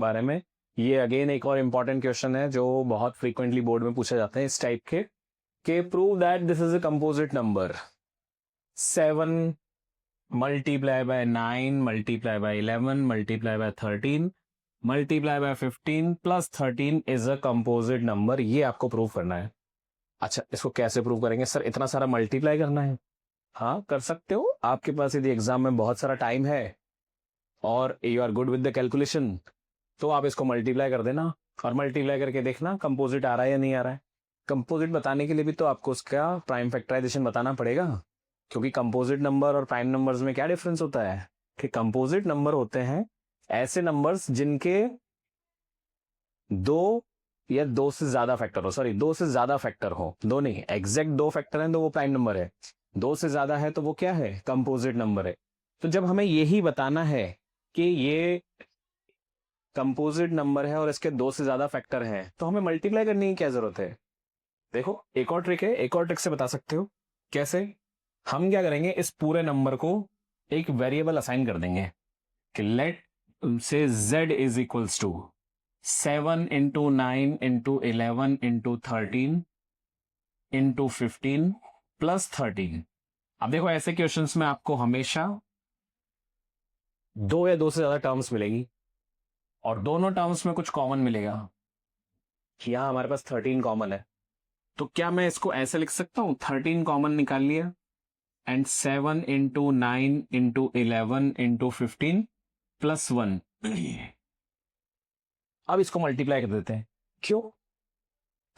बारे में। ये अगेन एक और इम्पॉर्टेंट क्वेश्चन है जो बहुत फ्रीक्वेंटली बोर्ड में पूछे जाते हैं इस टाइप के prove that this is a composite number 7 multiply by 9 multiply by 11 multiply by 13 multiply by 15 plus 13 is a composite number. ये आपको प्रूव करना है। अच्छा, इसको कैसे प्रूव करेंगे सर? इतना सारा मल्टीप्लाई करना है? हाँ, कर सकते हो। आपके पास यदि एग्जाम में बहुत सारा टाइम है और you are good with the calculation, तो आप इसको मल्टीप्लाई कर देना और मल्टीप्लाई करके देखना कंपोजिट आ रहा है या नहीं आ रहा है। कंपोजिट बताने के लिए भी तो आपको उसका प्राइम फैक्टराइजेशन बताना पड़ेगा, क्योंकि कंपोजिट नंबर और प्राइम नंबर्स में क्या डिफरेंस होता है कि कंपोजिट नंबर होते हैं ऐसे नंबर्स जिनके दो या दो से ज्यादा फैक्टर हो, सॉरी दो से ज्यादा फैक्टर हो, दो नहीं, एग्जैक्ट दो फैक्टर हैं तो वो प्राइम नंबर है, दो से ज्यादा है तो वो क्या है? कंपोजिट नंबर है। तो जब हमें यही बताना है कि ये कंपोजिट नंबर है और इसके दो से ज्यादा फैक्टर हैं, तो हमें मल्टीप्लाई करने की क्या जरूरत है? देखो, एक और ट्रिक है, एक और ट्रिक से बता सकते हो। कैसे? हम क्या करेंगे, इस पूरे नंबर को एक वेरिएबल असाइन कर देंगे कि let say z is equals to 7 into 9 into 11 into 13 into 15 plus 13। अब देखो, ऐसे क्वेश्चंस में आपको हमेशा दो या दो से ज्यादा टर्म्स मिलेगी और दोनों टर्म्स में कुछ कॉमन मिलेगा। यहां हमारे पास 13 कॉमन है, तो क्या मैं इसको ऐसे लिख सकता हूं, 13 कॉमन निकाल लिया and 7 into 9 into 11 into 15 plus 1। अब इसको मल्टीप्लाई कर देते हैं। क्यों?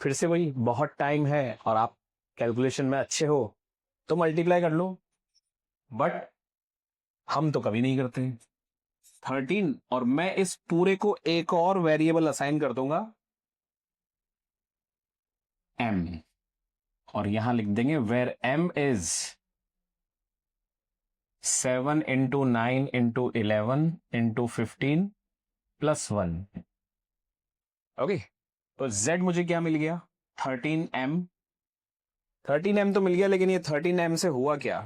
फिर से वही, बहुत टाइम है और आप कैलकुलेशन में अच्छे हो तो मल्टीप्लाई कर लो, बट हम तो कभी नहीं करते। 13 और मैं इस पूरे को एक और वेरिएबल असाइन कर दूंगा m, और यहां लिख देंगे where m is 7 into 9 into 11 into 15 plus 1। Okay, तो z मुझे क्या मिल गया? 13m। 13m तो मिल गया, लेकिन ये 13m से हुआ क्या?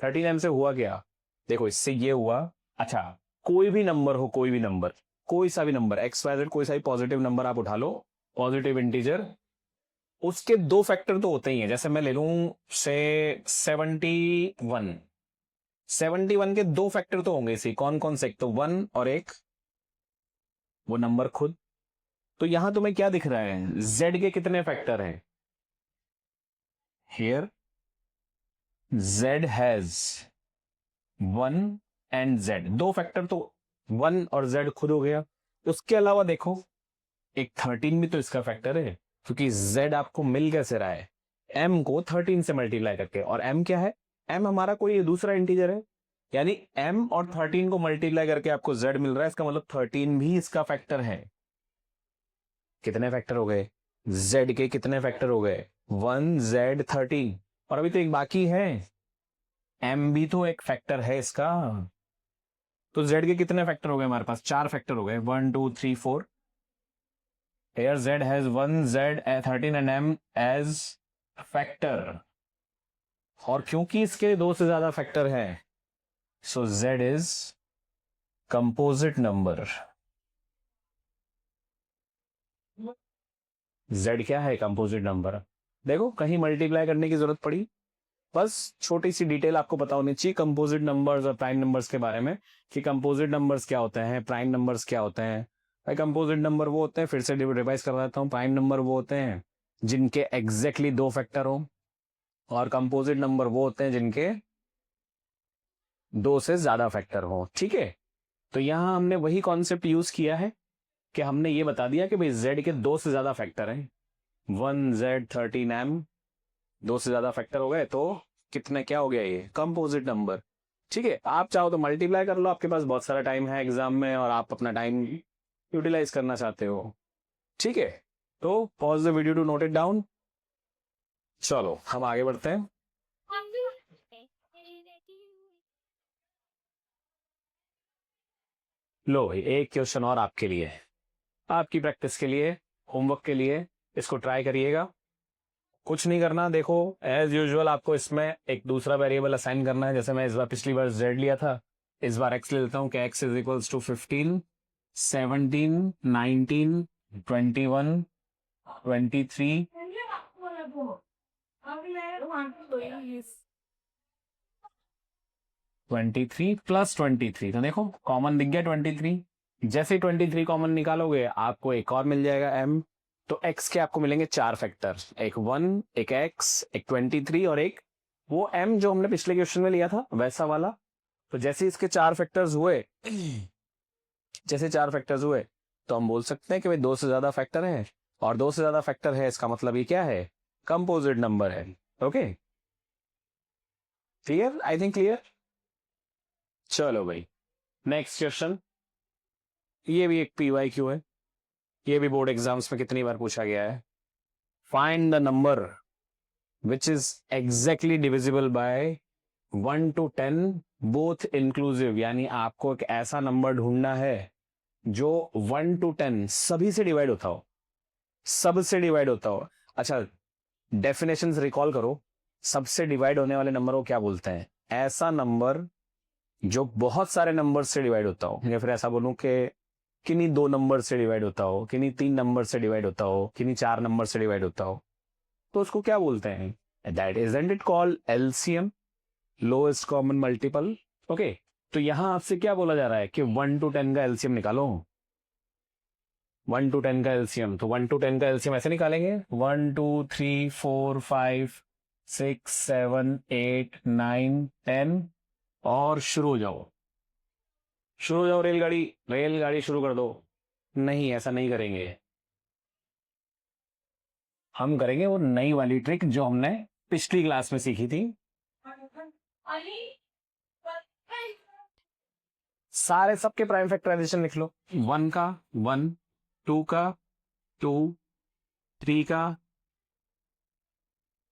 13m से हुआ क्या? देखो, इससे ये हुआ, अच्छा कोई भी नंबर हो, कोई भी नंबर, कोई सा भी नंबर एक्स वाई जेड, कोई सा भी पॉजिटिव नंबर आप उठा लो, पॉजिटिव इंटीजर, उसके दो फैक्टर तो होते ही हैं। जैसे मैं ले लूं से 71, 71 के दो फैक्टर तो होंगे इसी। कौन कौन से? एक तो 1 और एक वो नंबर खुद। तो यहां तुम्हें क्या दिख रहा है, z के कितने फैक्टर हैं? Here z has 1 and z, दो फैक्टर तो 1 और z खुद हो गया। उसके अलावा देखो, एक 13 भी तो इसका फैक्टर है, क्योंकि z आपको मिल कैसे रहा है? m को 13 से मल्टीप्लाई करके। और m क्या है? m हमारा कोई दूसरा इंटीजर है, यानी m और 13 को मल्टीप्लाई करके आपको z मिल रहा है। इसका मतलब 13 भी इसका फैक्टर है। कितने फैक्टर हो गए? z के कितने फैक्टर हो गए? 1 z 13, और अभी तो एक बाकी है, m भी तो एक फैक्टर है इसका। तो z के कितने फैक्टर हो गए? हमारे पास 4 फैक्टर हो गए, 1 2 3 4। Here z has 1 z 13 and m as factor, और क्योंकि इसके दो से ज्यादा फैक्टर हैं, सो z is composite number. z क्या है? Composite number. देखो, कहीं मल्टीप्लाई करने की जरूरत पड़ी, बस छोटी सी डिटेल आपको पता होनी चाहिए कंपोजिट नंबर्स और प्राइम नंबर्स के बारे में, कि कंपोजिट नंबर्स क्या होते हैं, प्राइम नंबर्स क्या होते हैं। भाई, कंपोजिट नंबर वो होते हैं, फिर से रिवाइज कर देता हूँ, प्राइम नंबर वो होते हैं जिनके एग्जैक्टली दो फैक्टर हो, और कंपोजिट नंबर वो होते हैं जिनके दो से ज्यादा फैक्टर हो। ठीक है, तो यहां हमने वही कॉन्सेप्ट यूज किया है कि हमने ये बता दिया कि भाई z के दो से ज्यादा फैक्टर हैं, 1 z 13m, दो से ज्यादा फैक्टर हो गए तो कितने, क्या हो गया ये? Composite number. ठीक है, आप चाहो तो मल्टीप्लाई कर लो, आपके पास बहुत सारा टाइम है एग्जाम में और आप अपना टाइम यूटिलाइज करना चाहते हो। ठीक है, तो pause the video to note it down. चलो हम आगे बढ़ते हैं। लो भाई, एक क्वेश्चन और आपके लिए, आपकी प्रैक्टिस के लिए, होमवर्क के लिए, इसको ट्राई करिएगा। कुछ नहीं करना, देखो एज यूजुअल आपको इसमें एक दूसरा वेरिएबल असाइन करना है। जैसे मैं इस बार पिछली बार z लिया था, इस बार x ले लेता हूं कि x is equals to 15 17, 19, 21, 23, 23 plus 23, तो देखो कॉमन दिख गया 23। जैसे ही 23 कॉमन निकालोगे आपको एक और मिल जाएगा m। तो x के आपको मिलेंगे 4 फैक्टर, एक 1, एक x, एक 23 और एक वो m जो हमने पिछले क्वेश्चन में लिया था वैसा वाला। तो जैसे इसके 4 फैक्टर्स हुए, जैसे 4 फैक्टर्स हुए तो हम बोल सकते हैं कि भाई 2 से ज्यादा फैक्टर है, और 2 से ज्यादा फैक्टर है इसका मतलब ये क्या है, कंपोजिट नंबर है। Okay, clear? I think clear. चलो भाई नेक्स्ट क्वेश्चन, ये भी एक PYQ है, ये भी बोर्ड एग्जाम्स में कितनी बार पूछा गया है। Find the number which is exactly divisible bye 1 to 10 both inclusive, यानी आपको एक ऐसा नंबर ढूंढना है जो 1 to 10 सभी से डिवाइड होता हो, सबसे डिवाइड होता हो। अच्छा, डेफिनेशंस रिकॉल करो, सबसे डिवाइड होने वाले नंबर को क्या बोलते हैं? ऐसा नंबर जो बहुत सारे नंबर से डिवाइड होता हो, या फिर ऐसा बोलूं कि किन्हीं 2 नंबर से डिवाइड होता हो, किन्हीं 3 नंबर से डिवाइड होता हो, किन्हीं 4 नंबर से डिवाइड होता हो, तो उसको क्या बोलते हैं? That isn't it called LCM, lowest common multiple. Okay, तो यहां आपसे क्या बोला जा रहा है कि 1 to 10 का LCM निकालो। 1 to 10 का LCM, तो 1 to 10 का LCM ऐसे निकालेंगे 1 2 3 4 5 6 7 8 9 10 और शुरू हो जाओ, शुरू हो जाओ, रेलगाड़ी रेलगाड़ी शुरू कर दो। नहीं, ऐसा नहीं करेंगे, हम करेंगे वो नई वाली ट्रिक जो हमने पिछली क्लास में सीखी थी। सारे सबके प्राइम फैक्टराइजेशन लिख लो। 1 का 1, 2 का 2, 3 का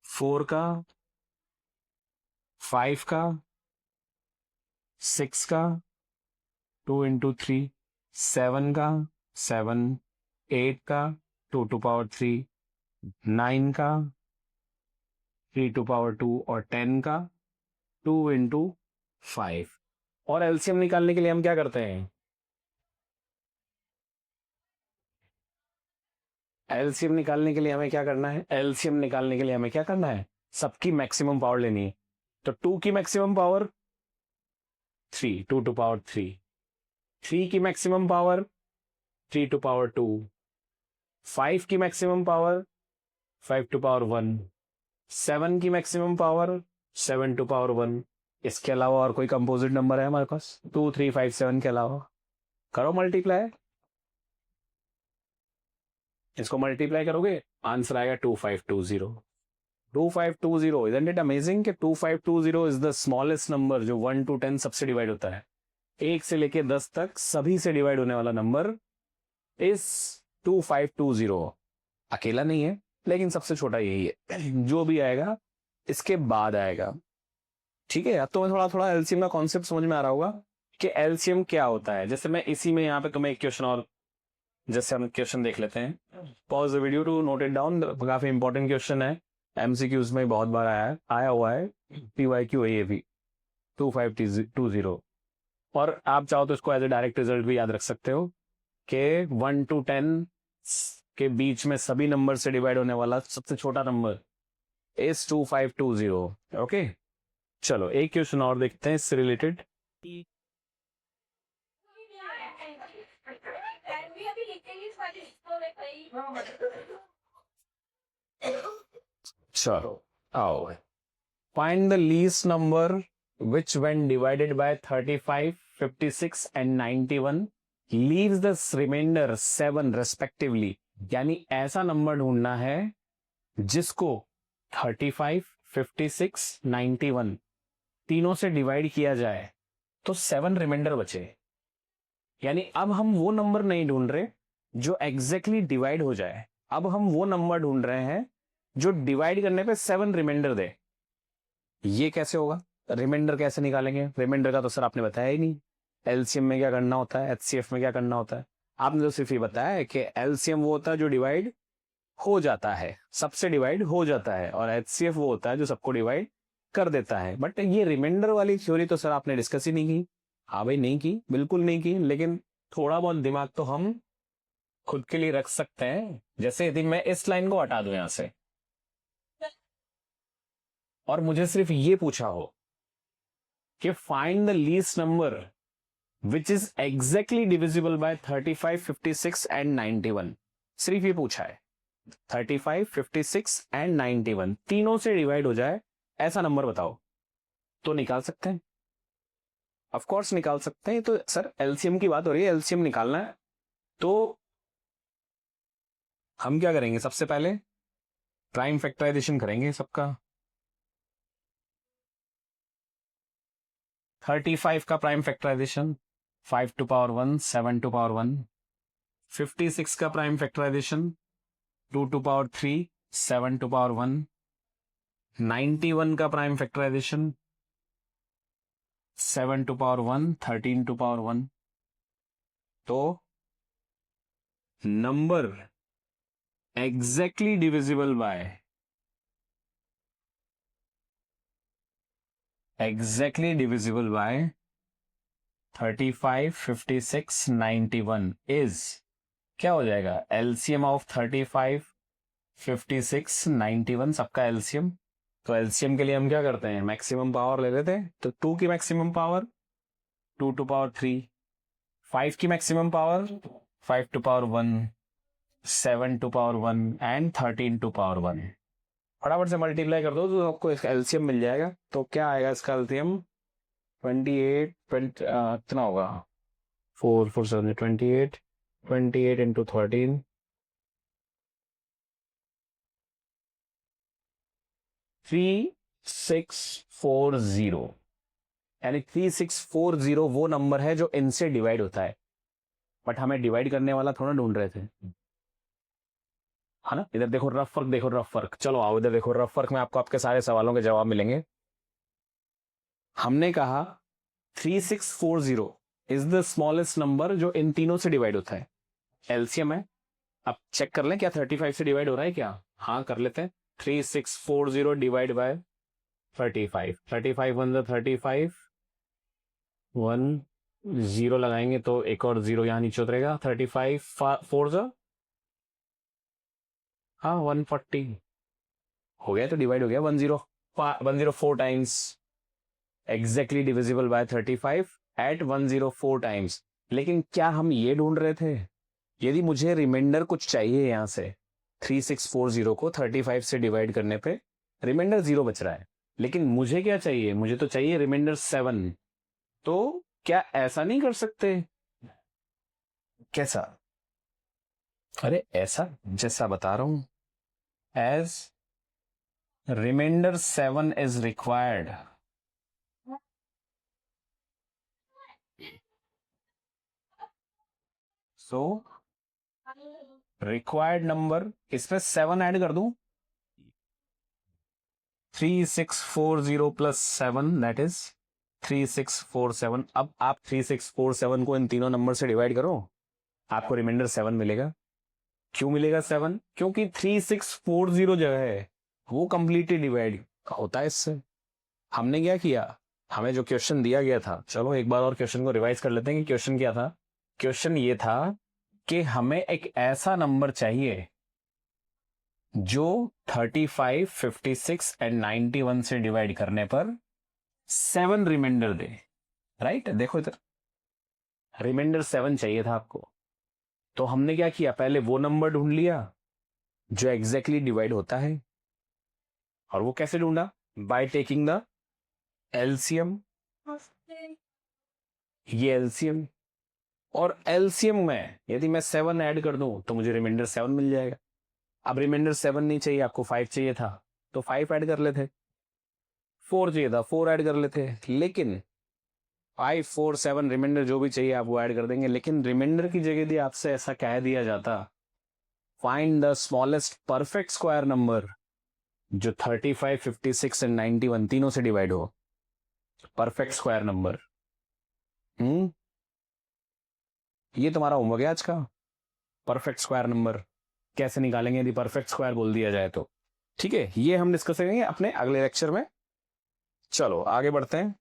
4 का 5 का 6 का 2 into 3, 7 का 7, 8 का 2 to power 3, 9 का 3 to power 2 और 10 का 2 into 5। और एलसीएम निकालने के लिए हम क्या करते हैं? एलसीएम निकालने के लिए हमें क्या करना है? एलसीएम निकालने के लिए हमें क्या करना है? सबकी मैक्सिमम पावर लेनी है। तो 2 की मैक्सिमम पावर 3, 2 to power 3, 3 की मैक्सिमम पावर 3 to power 2, 5 की मैक्सिमम पावर 5 to power 1, 7 की मैक्सिमम पावर 7 to power 1। इसके अलावा और कोई कंपोजिट नंबर है हमारे पास 2 3 5 7 के अलावा? करो मल्टीप्लाई, इसको मल्टीप्लाई करोगे आंसर आएगा 2520। 2520, इजंट इट अमेजिंग कि 2520 इज द स्मॉलेस्ट नंबर जो 1 to 10 सबसे डिवाइड होता है। 1 से लेके 10 तक सभी से डिवाइड होने वाला नंबर इस 2520। अकेला नहीं है लेकिन सबसे छोटा यही है, जो भी आएगा इसके बाद आएगा। ठीक है, अब तो थोड़ा थोड़ा एलसीएम का कॉन्सेप्ट समझ में आ रहा होगा कि एलसीएम क्या होता है। जैसे मैं इसी में यहाँ पे तुम्हें एक क्वेश्चन और, जैसे हम क्वेश्चन देख लेते हैं, pause the video to note it down, काफी इंपॉर्टेंट क्वेश्चन है, एमसीक्यूज में बहुत बार आया हुआ है, PYQ है ये भी 2520। और आप चाहो तो इसको एज ए डायरेक्ट रिजल्ट भी याद रख सकते हो कि 1 to 10 के बीच में सभी नंबर से डिवाइड होने वाला सबसे छोटा नंबर इज 2520। ओके, चलो एक क्वेश्चन और देखते हैं इससे रिलेटेड। चलो आओ, find the least number which when divided by 35, 56 and 91 leaves the remainder 7 respectively. यानी ऐसा नंबर ढूंढना है जिसको 35, 56, 91 तीनों से डिवाइड किया जाए तो 7 रिमाइंडर बचे। यानी अब हम वो नंबर नहीं ढूंढ रहे जो एग्जैक्टली डिवाइड हो जाए, अब हम वो नंबर ढूंढ रहे हैं जो डिवाइड करने पे 7 रिमाइंडर दे। ये कैसे होगा? रिमाइंडर कैसे निकालेंगे? रिमाइंडर का तो सर आपने बताया ही नहीं। एलसीएम में क्या करना होता है, एचसीएफ में क्या करना होता है? आपने तो सिर्फ ये बताया है कि एलसीएम वो होता है जो डिवाइड हो जाता है, सबसे डिवाइड हो जाता है, और एचसीएफ वो होता है जो सबको डिवाइड कर देता है। बट ये रिमाइंडर वाली थ्योरी तो सर आपने डिस्कस ही नहीं की। हाँ भाई, नहीं की, बिल्कुल नहीं की। लेकिन थोड़ा बहुत दिमाग तो हम खुद के लिए रख सकते हैं। जैसे यदि मैं इस लाइन को हटा दूं यहां से और मुझे सिर्फ ये पूछा हो कि find the least number which is exactly divisible by 35, 56 and 91, सिर्फ ये पूछा है। 35, 56 एंड 91 तीनों से डिवाइड हो जाए ऐसा नंबर बताओ, तो निकाल सकते हैं, ऑफ कोर्स निकाल सकते हैं। तो सर एलसीएम की बात हो रही है, एलसीएम निकालना है। तो हम क्या करेंगे, सबसे पहले प्राइम फैक्टराइजेशन करेंगे सबका। 35 का prime factorization 5 to power 1, 7 to power 1। 56 का prime factorization 2 to power 3, 7 to power 1। 91 का prime factorization 7 to power 1, 13 to power 1। तो number exactly divisible by exactly divisible by 35, 56, 91 is क्या हो जाएगा, एलसीएम ऑफ 35, 56, 91 सबका एलसीएम। तो एलसीएम के लिए हम क्या करते हैं, मैक्सिमम पावर ले लेते हैं। तो 2 की मैक्सिमम पावर 2 टू पावर 3, 5 की maximum power 5 to power 1, 7 to power 1 and 13 to power 1। फटाफट से मल्टीप्लाई कर दो तो आपको इसका एलसीएम मिल जाएगा। तो क्या आएगा इसका एलसीएम, 28, कितना होगा, 4 4 7 28, 28 इंटू 13, 3640, यानी 3640 वो नंबर है जो इनसे डिवाइड होता है। बट हमें डिवाइड करने वाला थोड़ा ढूंढ रहे थे, है ना। इधर देखो रफ फर्क, देखो रफ फर्क, चलो आओ इधर देखो रफ फर्क में आपको आपके सारे सवालों के जवाब मिलेंगे। हमने कहा 3640 इज द स्मॉलेस्ट नंबर जो इन तीनों से डिवाइड होता है, एलसीएम है। अब चेक कर लें क्या 35 से डिवाइड हो रहा है क्या, हाँ कर लेते हैं। 3640 डिवाइड बाय 35, 35 वन 35, 1 0 लगाएंगे तो एक और 0 यहां नीचे उतरेगा। 35 4 हाँ 140 हो गया, तो डिवाइड हो गया 104 times, exactly divisible by 35 at 104 times. लेकिन क्या हम ये ढूंढ रहे थे, यदि मुझे रिमाइंडर कुछ चाहिए यहां से 3640 को 35 से डिवाइड करने पे रिमाइंडर 0 बच रहा है, लेकिन मुझे क्या चाहिए, मुझे तो चाहिए रिमाइंडर 7। तो क्या ऐसा नहीं कर सकते, कैसा, अरे ऐसा जैसा बता रहा हूं, as remainder 7 is required, so required number इसमें 7 ऐड कर दूं, 3640 प्लस 7 दैट इज 3647। अब आप 3647 को इन तीनों नंबर से डिवाइड करो, आपको रिमाइंडर 7 मिलेगा। क्यों मिलेगा 7, क्योंकि 3640 जो है वो कंप्लीटली डिवाइड होता है इससे। हमने क्या किया, हमें जो क्वेश्चन दिया गया था, चलो एक बार और क्वेश्चन को रिवाइज कर लेते हैं कि क्वेश्चन क्या था। क्वेश्चन ये था कि हमें एक ऐसा नंबर चाहिए जो 35, 56 एंड 91 से डिवाइड करने पर 7 रिमाइंडर दे, राइट। देखो इधर रिमाइंडर 7 चाहिए था आपको, तो हमने क्या किया, पहले वो नंबर ढूंढ लिया जो एग्जैक्टली डिवाइड होता है। और वो कैसे ढूंढा, बाय टेकिंग द एलसीएम, ये एलसीएम। और एलसीएम में यदि मैं 7 ऐड कर दूं तो मुझे रिमाइंडर 7 मिल जाएगा। अब रिमाइंडर 7 नहीं चाहिए आपको, 5 चाहिए था, तो 5 ऐड कर लेते। 4 चाहिए था, 4 ऐड कर लेते। लेकिन 5 4 7 रिमाइंडर जो भी चाहिए आप वो ऐड कर देंगे। लेकिन रिमाइंडर की जगह यदि आपसे ऐसा कह दिया जाता, find the smallest perfect square number जो 35, 56 एंड 91 तीनों से डिवाइड हो, परफेक्ट स्क्वायर नंबर। ये तुम्हारा होमवर्क है आज का, परफेक्ट स्क्वायर नंबर कैसे निकालेंगे यदि परफेक्ट स्क्वायर बोल दिया जाए तो। ठीक है, ये हम डिस्कस करेंगे अपने अगले लेक्चर में। चलो आगे बढ़ते हैं।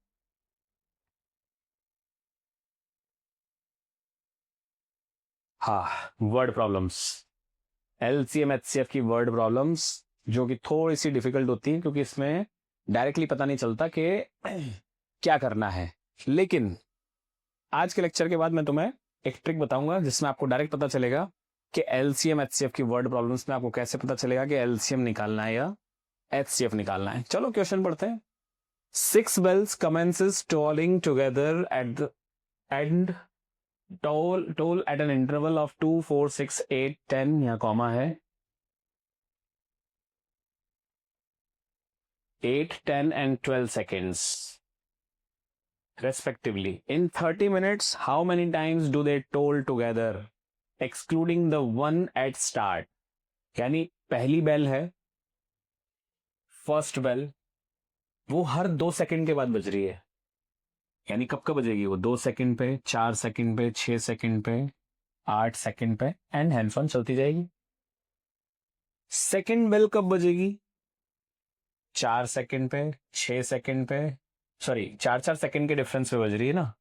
हाँ, वर्ड प्रॉब्लम्स, एलसीएम एचसीएफ की वर्ड प्रॉब्लम्स जो कि थोड़ी सी डिफिकल्ट होती है क्योंकि इसमें डायरेक्टली पता नहीं चलता कि क्या करना है। लेकिन आज के लेक्चर के बाद मैं तुम्हें एक ट्रिक बताऊंगा जिसमें आपको डायरेक्ट पता चलेगा कि एलसीएम एचसीएफ की वर्ड प्रॉब्लम्स में आपको कैसे पता चलेगा कि एलसीएम निकालना है या एचसीएफ निकालना है। चलो क्वेश्चन पढ़ते हैं। 6 bells commences tolling together at the end, toll at an interval of 2, 4, 6, 8, 10, यहाँ कॉमा है, 8, 10 and 12 seconds respectively. In 30 minutes, how many times do they toll together, excluding the one at start? यानी पहली bell है, first bell, वो हर 2 second के बाद बज रही है। यानी कब कब बजेगी वो? 2 सेकंड पे, 4 सेकंड पे, 6 सेकंड पे, 8 सेकंड पे, एंड हैंड्स ऑन चलती जाएगी। सेकंड बेल कब बजेगी? 4 सेकंड पे, 6 सेकंड पे, सॉरी 4 सेकंड के डिफरेंस पे बज रही है ना,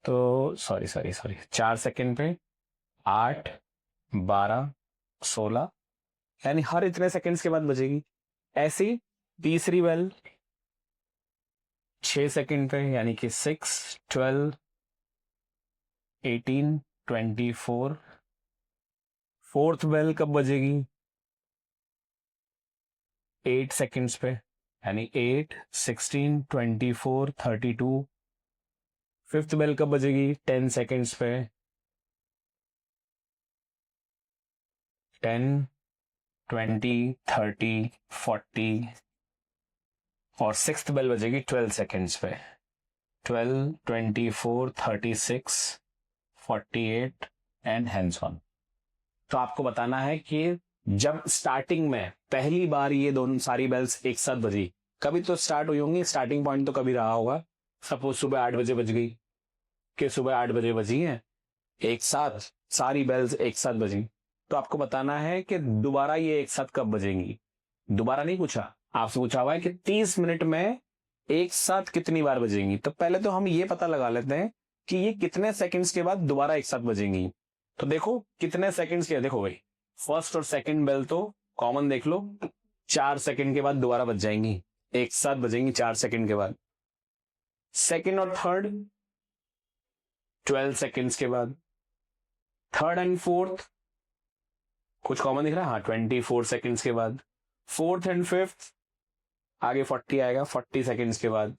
तो सॉरी 4 सेकंड पे, 8, 12, 16, यानी हर इतने सेकंड्स के बाद बजेगी। ऐसी तीसरी बेल 6 सेकंड पे, यानी कि 6, 12, 18, 24। फोर्थ बेल कब बजेगी? 8 सेकंड्स पे, यानी 8, 16, 24, 32। फिफ्थ बेल कब बजेगी? 10 सेकंड्स पे, 10, 20, 30, 40। और सिक्स्थ बेल बजेगी 12 सेकंड्स पे, 12, 24, 36, 48 एंड हैंड्स ऑन। तो आपको बताना है कि जब स्टार्टिंग में पहली बार ये दोनों सारी बेल्स एक साथ बजी, कभी तो स्टार्ट हुई होंगी, स्टार्टिंग पॉइंट तो कभी रहा होगा। सपोज सुबह 8 बजे बज गई, कि सुबह 8 बजे बजी हैं, एक साथ सारी बेल्स एक साथ बजी, तो आपको बताना है कि दोबारा ये एक साथ कब बजेंगी। दोबारा नहीं पूछा, आपसे पूछा हुआ है कि 30 मिनट में एक साथ कितनी बार बजेंगी। तो पहले तो हम ये पता लगा लेते हैं कि ये कितने सेकंड्स के बाद दोबारा एक साथ बजेंगी। तो देखो कितने सेकंड्स के, देखो भाई फर्स्ट और सेकंड बेल तो कॉमन देख लो, 4 सेकंड के बाद दोबारा बज जाएंगी, एक साथ बजेंगी 4 सेकंड के बाद। सेकंड और थर्ड 12 सेकंड्स के बाद। थर्ड एंड फोर्थ कुछ कॉमन दिख रहा है, हाँ 24 सेकंड्स के बाद। फोर्थ एंड फिफ्थ आगे 40 आएगा 40 सेकंड्स के बाद।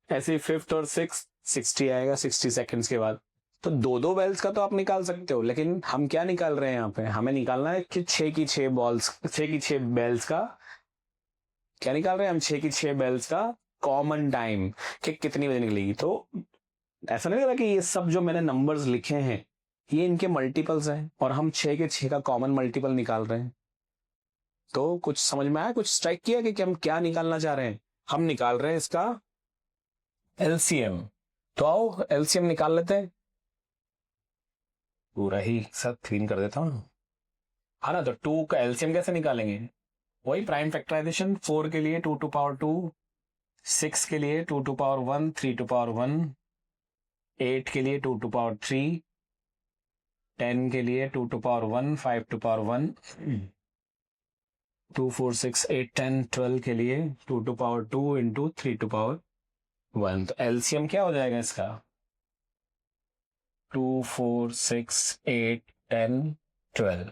ऐसे फिफ्थ और सिक्स 60 आएगा 60 सेकंड्स के बाद। तो दो दो बेल्स का तो आप निकाल सकते हो, लेकिन हम क्या निकाल रहे हैं यहाँ पे? हमें निकालना है कि 6 की 6 बेल्स का क्या निकाल रहे हैं हम? 6 की 6 बेल्स का कॉमन टाइम कि कितनी बजे निकलेगी। तो ऐसा नहीं लग रहा कि ये सब जो मैंने नंबर्स लिखे हैं ये इनके मल्टीपल्स हैं और हम 6 के 6 का कॉमन मल्टीपल निकाल रहे हैं। तो कुछ समझ में आया, कुछ स्ट्राइक किया कि हम क्या निकालना चाह रहे हैं? हम निकाल रहे हैं इसका एलसीएम। तो आओ एलसीएम निकाल लेते हैं। पूरा ही सब क्लीन कर देता हूं, हाँ ना। तो 2 का एलसीएम कैसे निकालेंगे? वही प्राइम फैक्टराइजेशन। 4 के लिए 2 टू पावर 2, 6 के लिए 2 टू पावर 1, 3 टू पावर 1, 8 के लिए 2 टू पावर 3, 10 के लिए 2 टू पावर 1, 5 टू पावर 1, 2, 4, 6, 8, 10, 12 के लिए 2 to power 2 into 3 to power 1। तो एलसीएम क्या हो जाएगा इसका? 2, 4, 6, 8, 10, 12।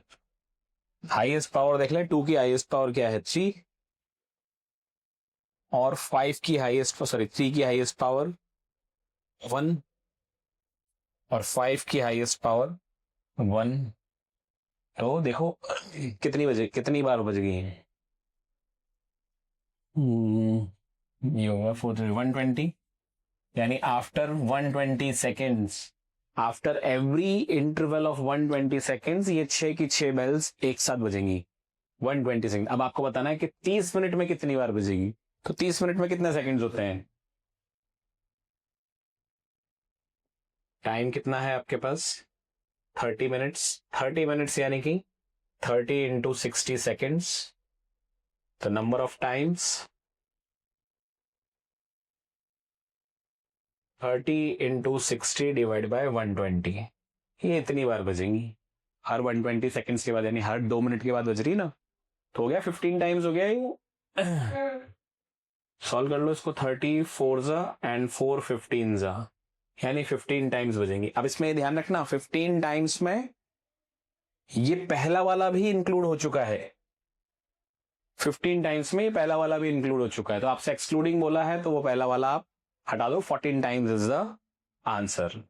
हाईएस्ट पावर देख ले, 2 की हाईएस्ट पावर क्या है? 3, और 5 की हाईएस्ट, सॉरी 3 की हाईएस्ट पावर 1, और 5 की हाईएस्ट पावर 1। तो देखो कितनी बार बज गई है? ये होगा 120, यानी after 120 seconds, after every interval of 120 seconds ये 6 की 6 बेल्स एक साथ बजेंगी 120 सेकेंड। अब आपको बताना है कि 30 मिनट में कितनी बार बजेगी। तो 30 मिनट में कितने सेकेंड्स होते हैं? टाइम कितना है आपके पास? 30 मिनट्स। 30 मिनट्स यानी कि 30 into 60 seconds. The number of times 30 into 60 divide by 120, ये इतनी बार बजेंगी। हर 120 सेकंड्स के बाद, यानी हर 2 मिनट के बाद बज रही ना, तो हो गया 15 टाइम्स हो गया ये। सॉल्व कर लो इसको, 30 4 जा एंड 4 15 जा, यानी 15 टाइम्स बजेंगी। अब इसमें ध्यान रखना 15 टाइम्स में ये पहला वाला भी इंक्लूड हो चुका है, 15 टाइम्स में पहला वाला भी इंक्लूड हो चुका है, तो आपसे एक्सक्लूडिंग बोला है तो वो पहला वाला आप हटा दो, 14 टाइम्स इज द आंसर।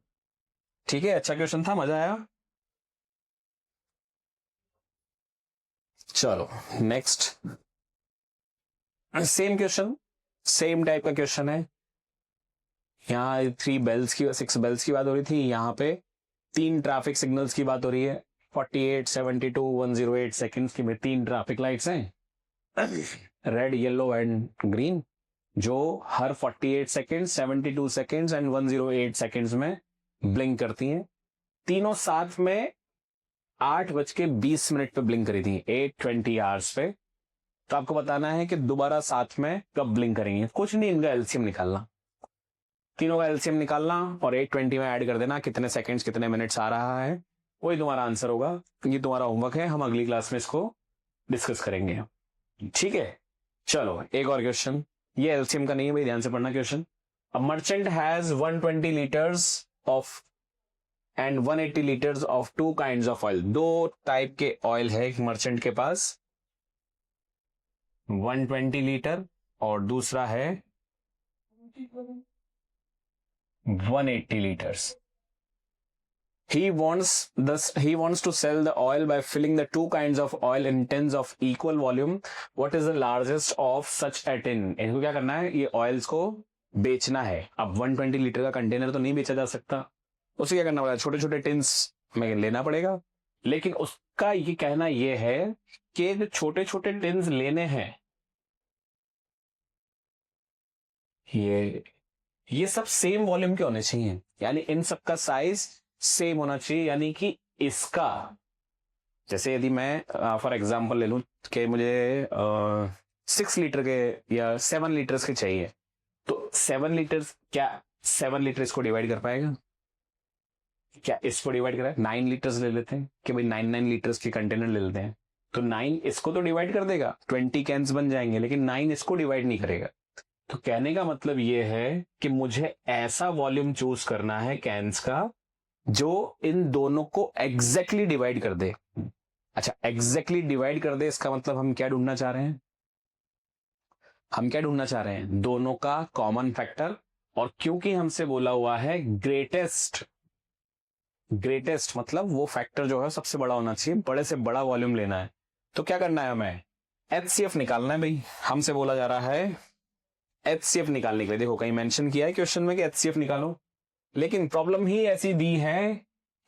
ठीक है, अच्छा क्वेश्चन था, मजा आया। चलो next, same question, same type का क्वेश्चन है। यहाँ 3 बेल्स की 6 बेल्स की बात हो रही थी, यहाँ पे 3 ट्रैफिक सिग्नल्स की बात हो रही है। 48 72 108 सेकंड्स की में 3 ट्रैफिक लाइट्स हैं, रेड येलो एंड ग्रीन, जो हर 48 सेकंड्स 72 सेकंड्स एंड 108 सेकंड्स में ब्लिंक करती हैं। तीनों साथ में 8:20 पे ब्लिंक करी थी, 8:20 आवर्स पे। तो आपको बताना है कि दोबारा साथ में कब ब्लिंक करेंगे। कुछ नहीं, इनका एलसीएम निकालना, तीनों का एलसीएम निकालना और 8:20 में ऐड कर देना कितने सेकंड्स कितने मिनट्स आ रहा है, वही तुम्हारा आंसर होगा। ये तुम्हारा होमवर्क है, हम अगली क्लास में इसको डिस्कस करेंगे। ठीक है, चलो एक और क्वेश्चन, ये एलसीएम का नहीं है भाई, ध्यान से पढ़ना question. A merchant has 120 litres of and 180 litres of 2 kinds of oil. 2 type के ऑयल है एक मर्चेंट के पास, 120 लीटर और दूसरा है 180 liters. He wants to sell the oil by filling the 2 kinds of oil in tins of equal volume. What is the largest of such a tin? इनको क्या करना है, ये ऑयल्स को बेचना है। अब 120 लीटर का कंटेनर तो नहीं बेचा जा सकता, उसे क्या करना पड़ेगा, छोटे छोटे टिन्स में लेना पड़ेगा। लेकिन उसका ये कहना ये है कि जो छोटे छोटे टिन्स लेने हैं, ये सब सेम वॉल्यूम के होने चाहिए, यानी इन सब का साइज सेम होना चाहिए। यानी कि इसका, जैसे यदि मैं फॉर एग्जांपल ले लूं कि मुझे 6 लीटर के या 7 लीटर्स के चाहिए, तो 7 लीटर्स, क्या 7 लीटर इसको डिवाइड कर पाएगा? क्या इसको डिवाइड करा? 9 लीटर्स ले लेते हैं कि भाई 9 लीटर्स के कंटेनर ले लेते हैं, तो 9 इसको तो डिवाइड कर देगा, 20 कैंस बन जाएंगे, लेकिन 9 इसको डिवाइड नहीं करेगा। तो कहने का मतलब यह है कि मुझे ऐसा वॉल्यूम चूज करना है कैंस का जो इन दोनों को एग्जैक्टली डिवाइड कर दे। अच्छा, एग्जैक्टली डिवाइड कर दे, इसका मतलब हम क्या ढूंढना चाह रहे हैं? हम क्या ढूंढना चाह रहे हैं? दोनों का कॉमन फैक्टर। और क्योंकि हमसे बोला हुआ है ग्रेटेस्ट, ग्रेटेस्ट मतलब वो फैक्टर जो है सबसे बड़ा होना चाहिए, बड़े से बड़ा वॉल्यूम लेना है। तो क्या करना है हमें? एचसीएफ निकालना है भाई। हमसे बोला जा रहा है एचसीएफ निकालने के लिए। देखो कहीं मेंशन किया है क्वेश्चन में कि एचसीएफ निकालो, लेकिन प्रॉब्लम ही ऐसी दी है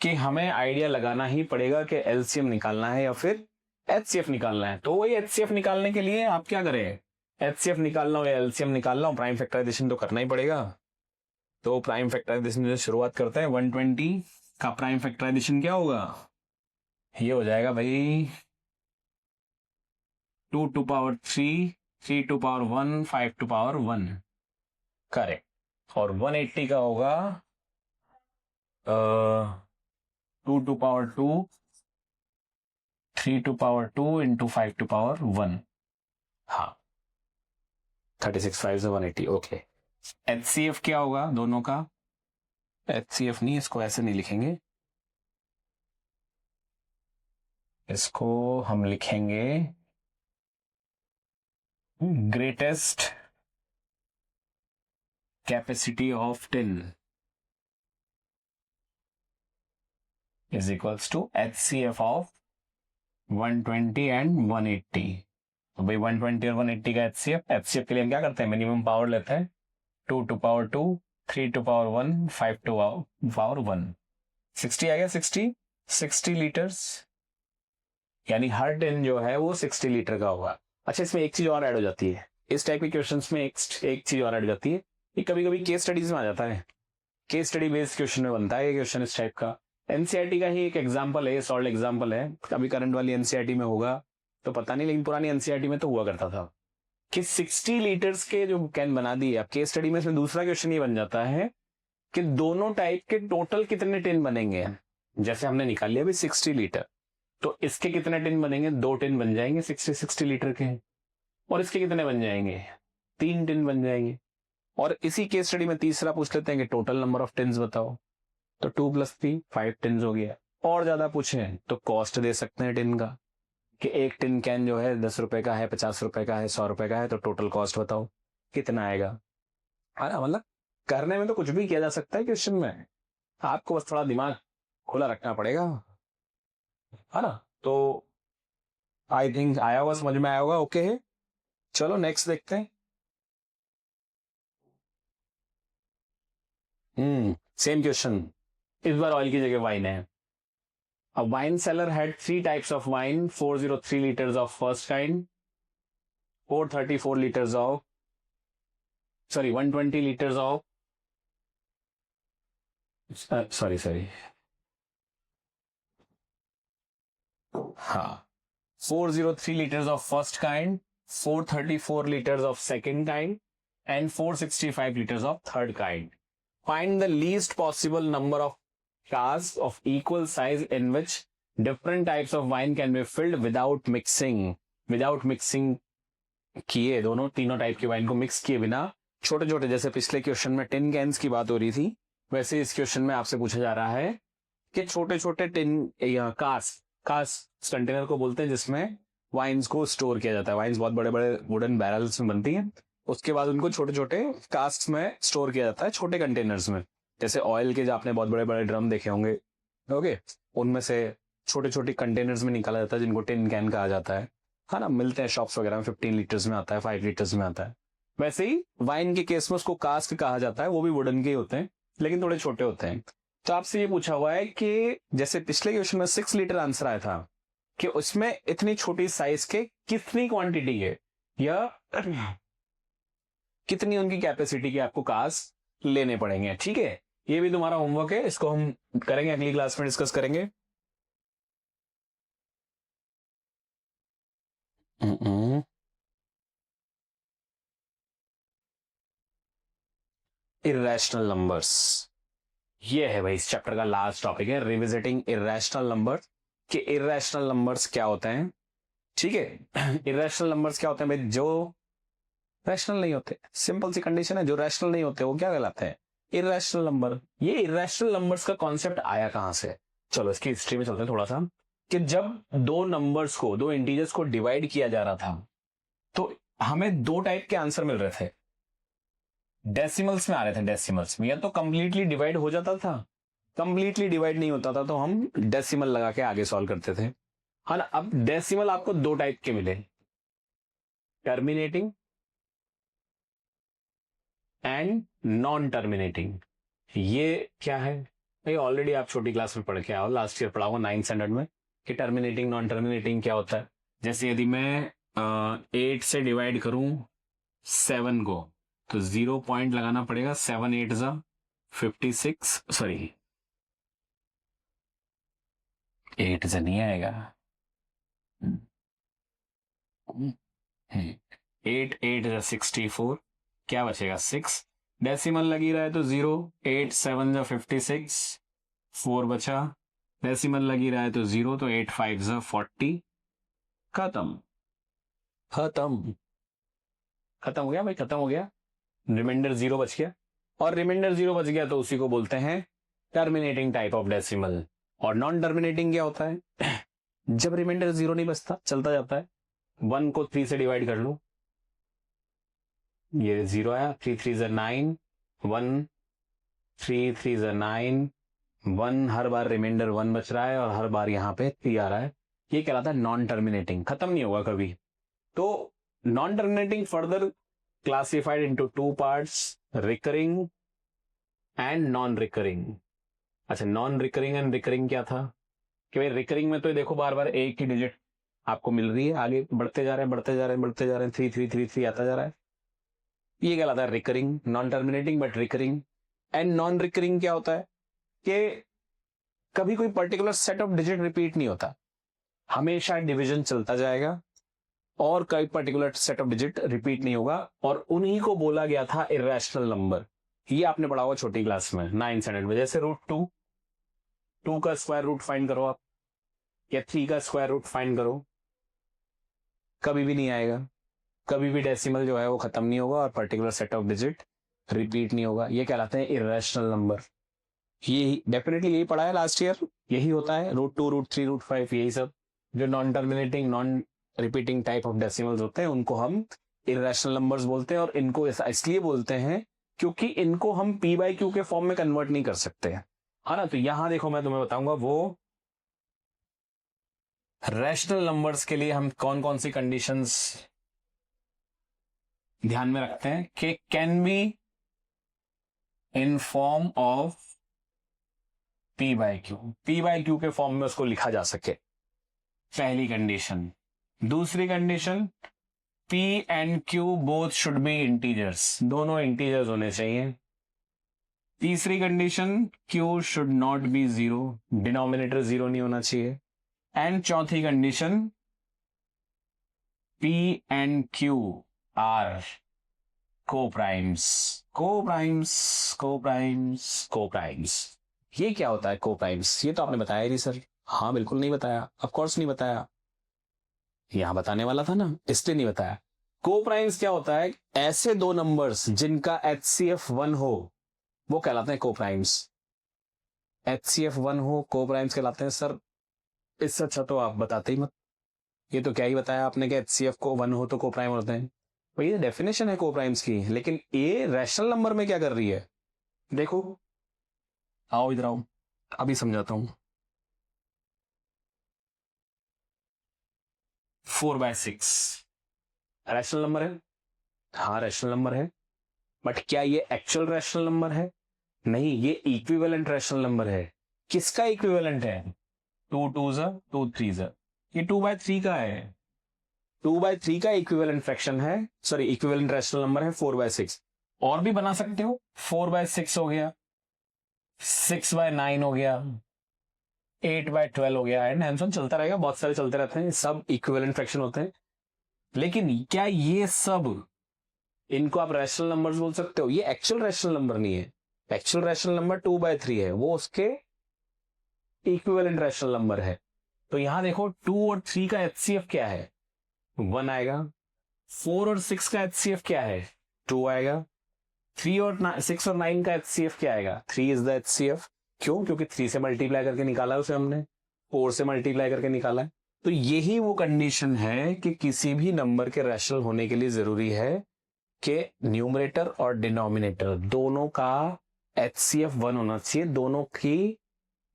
कि हमें आइडिया लगाना ही पड़ेगा कि एलसीएम निकालना है या फिर एचसीएफ निकालना है। तो वही एचसीएफ निकालने के लिए आप क्या करें, एचसीएफ निकालना हो या एलसीएम निकालना हो, प्राइम फैक्टराइजेशन तो करना ही पड़ेगा। तो प्राइम फैक्टराइजेशन से शुरुआत करते हैं। 120 का प्राइम फैक्टराइजेशन क्या होगा? ये हो जाएगा भाई 2 to power 3, 3 to power 1, 5 to power 1, correct. और 180 का होगा 2 to power 2, 3 to power 2 into 5 to power 1। हाँ, 36 5 से 180। ओके, एचसीएफ क्या होगा दोनों का? एचसीएफ नहीं, इसको ऐसे नहीं लिखेंगे, इसको हम लिखेंगे greatest capacity of tin is equals to HCF of 120 and 180। तो भाई 120 और 180 का एचसीएफ के लिए हम क्या करते हैं, मिनिमम पावर लेते हैं 2 to power 2, 3 to power 1, 5 to power 1। 60 आ गया, 60 लीटर्स, यानी हर टिन जो है वो 60 लीटर का होगा। अच्छा, इसमें एक चीज और ऐड हो जाती है, इस टाइप के क्वेश्चंस में एक चीज और ऐड हो जाती है, ये कभी कभी केस स्टडीज में आ जाता है, केस स्टडी बेस्ड क्वेश्चन में बनता है ये क्वेश्चन इस टाइप का। एनसीईआरटी का ही एक एग्जांपल है, सॉल्व एग्जांपल है, अभी करंट वाली एनसीईआरटी में होगा तो पता नहीं, लेकिन पुरानी एनसीईआरटी में तो हुआ करता था कि 60 लीटर्स के जो कैन बना दिए। अब केस स्टडी में इसमें दूसरा क्वेश्चन ये बन जाता है कि दोनों टाइप के टोटल कितने टिन बनेंगे। जैसे हमने निकाल लिया अभी 60 लीटर, तो इसके कितने टिन बनेंगे? 2 टिन बन जाएंगे 60 लीटर के। और इसके कितने बन जाएंगे? 3 टिन बन जाएंगे। और इसी केस स्टडी में तीसरा पूछ लेते हैं कि टोटल नंबर ऑफ टिन्स बताओ, तो 2 + 3 5 टिन्स हो गया। और ज्यादा पूछे तो कॉस्ट दे सकते हैं टिन का, कि एक टिन कैन जो है 10 रुपए का है, 50 रुपए का है, 100 रुपए का है, तो टोटल कॉस्ट बताओ कितना आएगा। है ना, मतलब करने में तो कुछ भी किया जा सकता है क्वेश्चन में, आपको बस थोड़ा दिमाग खुला रखना पड़ेगा, है ना। तो आई थिंक आया होगा, समझ में आया होगा। ओके है, चलो नेक्स्ट देखते हैं। सेम क्वेश्चन, इस बार ऑयल की जगह वाइन है। A wine seller had 3 types of wine, 403 liters of first kind, 434 liters of, 120 liters of, हाँ, 403 liters of first kind, 434 liters of second kind, and 465 liters of third kind. Find the least possible number of cars of equal size in which different types of wine can be filled without mixing. Without mixing किए, दोनों तीनों type की wine को mix किए बिना, छोटे छोटे, जैसे पिछले क्वेश्चन में टिन कैन्स की बात हो रही थी, वैसे इस क्वेश्चन में आपसे पूछा जा रहा है कि छोटे छोटे टिन या कास्ट कंटेनर को बोलते हैं जिसमें वाइन्स को स्टोर किया जाता है। वाइन्स बहुत बड़े बड़े वुडन बैरल्स में बनती हैं, उसके बाद उनको छोटे छोटे कास्क में स्टोर किया जाता है, छोटे कंटेनर्स में। जैसे ऑयल के जो आपने बहुत बड़े बड़े ड्रम देखे होंगे, ओके, उनमें से छोटे छोटे कंटेनर्स में निकाला जाता है जिनको टिन कैन कहा जाता है ना। मिलते हैं शॉप्स वगैरह में, 15 लीटर्स में आता है, 5 लीटर्स में आता है। वैसे ही वाइन के केस में उसको कास्क कहा जाता है, वो भी वुडन के होते हैं लेकिन थोड़े छोटे होते हैं। तो आपसे ये पूछा हुआ है कि जैसे पिछले क्वेश्चन में 6 लीटर आंसर आया था, कि उसमें इतनी छोटी साइज के कितनी क्वांटिटी है या कितनी उनकी कैपेसिटी के आपको कास्क लेने पड़ेंगे। ठीक है, ये भी तुम्हारा होमवर्क है, इसको हम करेंगे अगली क्लास में, डिस्कस करेंगे। इर्रेशनल नंबर्स, ये है भाई इस चैप्टर का लास्ट टॉपिक है, रिविजिटिंग इर्रेशनल नंबर, कि इर्रेशनल नंबर्स क्या होते हैं। ठीक है, इर्रेशनल नंबर्स क्या होते हैं भाई? जो रैशनल नहीं होते, सिंपल सी कंडीशन है, जो रैशनल नहीं होते वो क्या कहलाते हैं? Irrational number. ये इर्रेशनल नंबर्स का कॉन्सेप्ट आया कहां से? चलो इसकी हिस्ट्री में चलते हैं थोड़ा सा, कि जब दो नंबर्स को, दो इंटीजर्स को डिवाइड किया जा रहा था, तो हमें दो टाइप के आंसर मिल रहे थे। डेसिमल्स में आ रहे थे, डेसिमल्स में, या तो कंप्लीटली डिवाइड हो जाता था, कंप्लीटली डिवाइड नहीं होता था तो हम डेसिमल लगा के आगे सॉल्व करते थे, है ना। अब डेसिमल आपको दो टाइप के मिले, टर्मिनेटिंग एंड नॉन टर्मिनेटिंग। ये क्या है भाई? ऑलरेडी आप छोटी क्लास में पढ़ के आओ, लास्ट ईयर पढ़ा हुआ 9th स्टैंडर्ड में, कि टर्मिनेटिंग नॉन टर्मिनेटिंग क्या होता है। जैसे यदि मैं 8 से डिवाइड करूं 7 को, तो 0 पॉइंट लगाना पड़ेगा, 7 8 जा 56, सॉरी 8 से नहीं आएगा, 8 8 जा 64, क्या बचेगा 6, डेसिमल लगी रहा है तो 0, 8 7 जा 56, 4 बचा, डेसिमल लगी रहा है तो 0, तो 8 5 जा 40, खत्म खत्म खत्म हो गया भाई, खत्म हो गया, रिमाइंडर 0 बच गया। और रिमाइंडर 0 बच गया तो उसी को बोलते हैं टर्मिनेटिंग टाइप ऑफ डेसिमल। और नॉन टर्मिनेटिंग क्या होता है? जब रिमाइंडर 0 नहीं बचता, चलता जाता है, 1 को 3 से डिवाइड कर लो, ये 0 आया, 3 3 जा 9, 1 3 3 जा 9, 1, हर बार रिमाइंडर 1 बच रहा है और हर बार यहां पे 3 आ रहा है, ये कहलाता है नॉन टर्मिनेटिंग, खत्म नहीं होगा कभी। तो non terminating further classified into 2 parts, recurring and non recurring. अच्छा, नॉन रिकरिंग एंड रिकरिंग क्या था? कि भाई रिकरिंग में तो ये देखो बार बार एक ही डिजिट आपको मिल रही है, आगे बढ़ते जा रहे हैं बढ़ते जा रहे हैं बढ़ते जा रहे हैं, 3 3 3 3 आता जा रहा है, ये कहलाता है recurring. Non terminating but recurring. And non recurring क्या होता है? कि कभी कोई particular set of digit repeat नहीं होता, हमेशा डिवीजन चलता जाएगा और कोई particular set of digit repeat नहीं होगा, और उन्हीं को बोला गया था इर्रेशनल नंबर। ये आपने पढ़ा हुआ छोटी क्लास में 9th स्टैंडर्ड में। जैसे √2, 2 का स्क्वायर रूट फाइंड करो आप, या 3 का स्क्वायर रूट फाइंड करो, कभी भी नहीं आएगा, कभी भी डेसिमल जो है वो खत्म नहीं होगा और particular set of digit repeat नहीं होगा। ये कहलाते हैं इरेशनल नंबर। ये डेफिनेटली यही पढ़ा है लास्ट ईयर, यही होता है √2 √3 √5, यही सब जो non terminating non repeating type of decimals होते हैं उनको हम इरेशनल नंबर्स बोलते हैं। और इनको ऐसा इसलिए बोलते हैं क्योंकि इनको हम पी बाई क्यू के फॉर्म में कन्वर्ट नहीं कर सकते हैं, है ना। तो यहां देखो मैं तुम्हें बताऊंगा वो रैशनल नंबर्स के लिए हम कौन कौन सी कंडीशंस ध्यान में रखते हैं कि can be in form of P by Q, P by Q के फॉर्म में उसको लिखा जा सके, पहली कंडीशन। दूसरी condition, P and Q both should be integers, दोनों इंटीजर्स होने चाहिए। तीसरी condition, Q should not be zero, denominator zero नहीं होना चाहिए। एंड चौथी condition, P and Q are coprimes, coprimes coprimes coprimes. ये क्या होता है कोप्राइम्स? ये तो आपने बताया नहीं सर। हाँ बिल्कुल नहीं बताया, ऑफ कोर्स नहीं बताया, यहां बताने वाला था ना, इसलिए नहीं बताया। कोप्राइम्स क्या होता है? ऐसे दो नंबर्स जिनका HCF 1 हो वो कहलाते हैं कोप्राइम्स। HCF 1 हो कोप्राइम्स कहलाते हैं। सर इससे अच्छा तो आप बताते ही मत, ये तो क्या ही बताया आपने कि HCF को 1 हो तो कोप्राइम होते हैं। भाई ये डेफिनेशन है कोप्राइम्स की, लेकिन ये रैशनल नंबर में क्या कर रही है? देखो, आओ इधर आओ, अभी समझाता हूं। 4/6 रैशनल नंबर है, हाँ रैशनल नंबर है, बट क्या ये एक्चुअल रैशनल नंबर है? नहीं, ये इक्विवेलेंट रैशनल नंबर है। किसका इक्विवेलेंट है? 2 2s 2 3s, ये 2/3 का है। 2/3 का इक्विवेलेंट फ्रैक्शन है, सॉरी इक्विवेलेंट रैशनल नंबर है 4/6। और भी बना सकते हो, 4/6 हो गया, 6/9 हो गया, 8/12 हो गया, एंड हैंसन चलता रहेगा, बहुत सारे चलते रहते हैं, सब इक्विवेलेंट फ्रैक्शन होते हैं। लेकिन क्या ये सब, इनको आप रैशनल नंबर्स बोल सकते हो? ये एक्चुअल रैशनल नंबर नहीं है। एक्चुअल रैशनल नंबर 2/3 है, वो उसके इक्विवेलेंट रैशनल नंबर है। तो यहां देखो 2 और 3 का HCF क्या है? 1 आएगा। 4 और 6 का HCF क्या है? 2 आएगा। 3 और 6 और 9 का HCF क्या आएगा? 3 इज द HCF। क्यों? क्योंकि 3 से मल्टीप्लाई करके निकाला है उसे हमने, 4 से मल्टीप्लाई करके निकाला है। तो यही वो कंडीशन है कि किसी भी नंबर के रैशनल होने के लिए जरूरी है कि न्यूमरेटर और डिनोमिनेटर दोनों का HCF 1 होना चाहिए,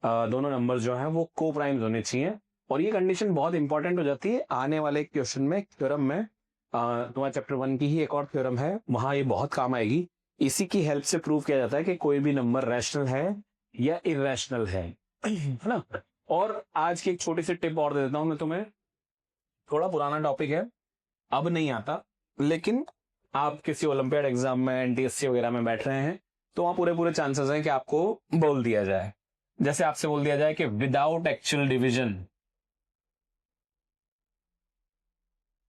दोनों नंबर जो है वो को प्राइम्स होने चाहिए। और ये कंडीशन बहुत इंपॉर्टेंट हो जाती है आने वाले क्वेश्चन में, थ्योरम में। तुम्हारा चैप्टर 1 की ही एक और थ्योरम है, वहां ये बहुत काम आएगी। इसी की हेल्प से प्रूव किया जाता है कि कोई भी नंबर रैशनल है या इरेशनल है ना। और आज की एक छोटी सी टिप और दे देता हूं मैं तुम्हें, थोड़ा पुराना टॉपिक है, अब नहीं आता, लेकिन आप किसी ओलंपियाड एग्जाम में NTSC वगैरह में बैठ रहे हैं तो वहां पूरे पूरे चांसेस हैं कि आपको बोल दिया जाए, जैसे आपसे बोल दिया जाए कि विदाउट एक्चुअल डिवीजन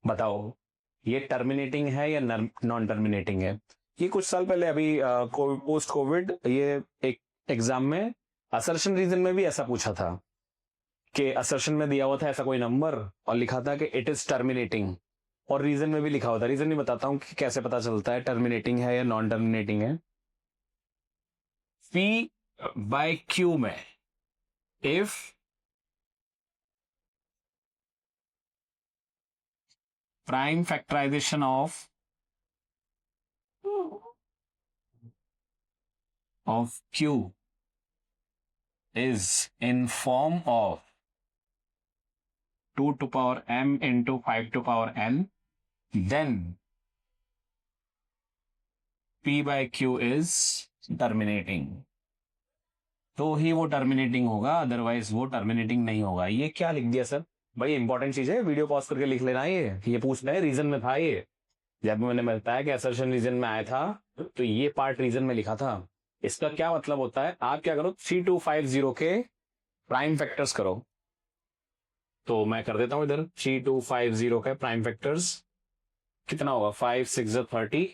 बताओ ये टर्मिनेटिंग है या नॉन टर्मिनेटिंग है। ये कुछ साल पहले अभी पोस्ट कोविड ये एक एग्जाम में असर्शन रीजन में भी ऐसा पूछा था कि असर्शन में दिया हुआ था ऐसा कोई नंबर और लिखा था कि इट इज टर्मिनेटिंग, और रीजन में भी लिखा हुआ था। रीजन नहीं बताता हूं कि कैसे पता चलता है टर्मिनेटिंग है या नॉन टर्मिनेटिंग है। P/Q में if prime factorization of Q is in form of 2 to power m into 5 to power n, then P/Q is terminating। तो ही वो टर्मिनेटिंग होगा, अदरवाइज वो टर्मिनेटिंग नहीं होगा। ये क्या लिख दिया सर? भाई इंपॉर्टेंट चीज है, वीडियो पॉज करके लिख लेना। ये पूछ रहे हैं रीजन में था, ये जब मैंने बताया कि असर्शन रीजन में आया था तो ये पार्ट रीजन में लिखा था। इसका क्या मतलब होता है? आप क्या करो, 3250 के प्राइम फैक्टर्स करो। तो मैं कर देता हूं इधर 3250 के प्राइम फैक्टर्स कितना होगा? 5 6 30,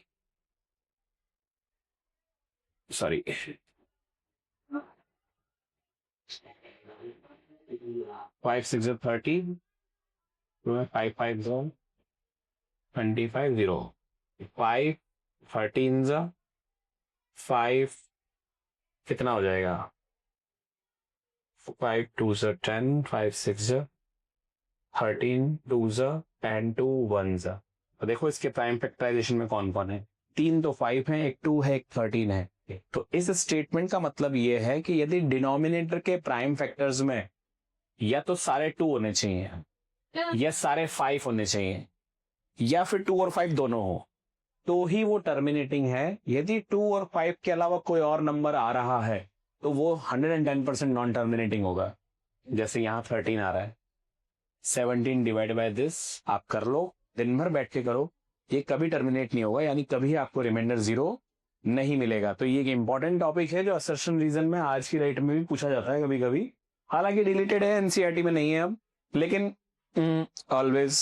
सॉरी 5 6 30, 5 5 25 0, 5 13 5 कितना हो जाएगा? 5 2 10, 5 6 13, 2 एंड 2 1। तो देखो इसके प्राइम फैक्टराइजेशन में कौन कौन है? 3 तो 5 है, एक 2 है, एक 13 है। तो इस स्टेटमेंट का मतलब ये है कि यदि डिनोमिनेटर के प्राइम फैक्टर्स में या तो सारे 2 होने चाहिए या सारे 5 होने चाहिए या फिर 2 और 5 दोनों हो, तो ही वो टर्मिनेटिंग है। यदि 2 और 5 के अलावा कोई और नंबर आ रहा है तो वो 110% नॉन टर्मिनेटिंग होगा। जैसे यहां 13 आ रहा है, 17 डिवाइड बाय दिस आप कर लो, दिन भर बैठ के करो, ये कभी टर्मिनेट नहीं होगा, यानी कभी आपको रिमाइंडर 0 नहीं मिलेगा। तो ये एक इंपॉर्टेंट टॉपिक है जो असर्शन रीजन में आज की डेट में भी पूछा जाता है कभी कभी। हालांकि डिलीटेड है, एनसीईआरटी में नहीं है अब, लेकिन always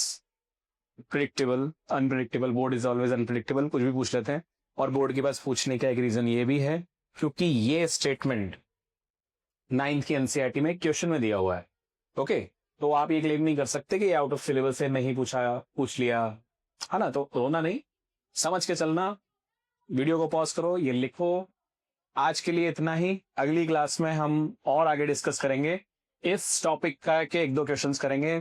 predictable, unpredictable, board is always unpredictable, कुछ भी पूछ लेते हैं। और बोर्ड के पास पूछने का एक रीजन ये भी है क्योंकि ये स्टेटमेंट 9th की एनसीईआरटी में क्वेश्चन में दिया हुआ है। ओके, तो आप ये क्लेम नहीं कर सकते कि आउट ऑफ सिलेबस से नहीं पूछ लिया, है ना? तो रोना नहीं, समझ के चलना। वीडियो को पॉज करो, ये लिखो। आज के लिए इतना ही, अगली क्लास में हम और आगे डिस्कस करेंगे इस टॉपिक का के 1-2 क्वेश्चंस करेंगे,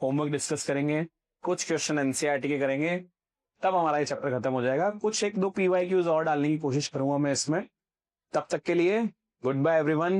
होमवर्क डिस्कस करेंगे, कुछ क्वेश्चन एनसीईआरटी के करेंगे, तब हमारा ये चैप्टर खत्म हो जाएगा। कुछ 1-2 पीवाईक्यूज और डालने की कोशिश करूंगा मैं इसमें। तब तक के लिए गुड बाय एवरीवन।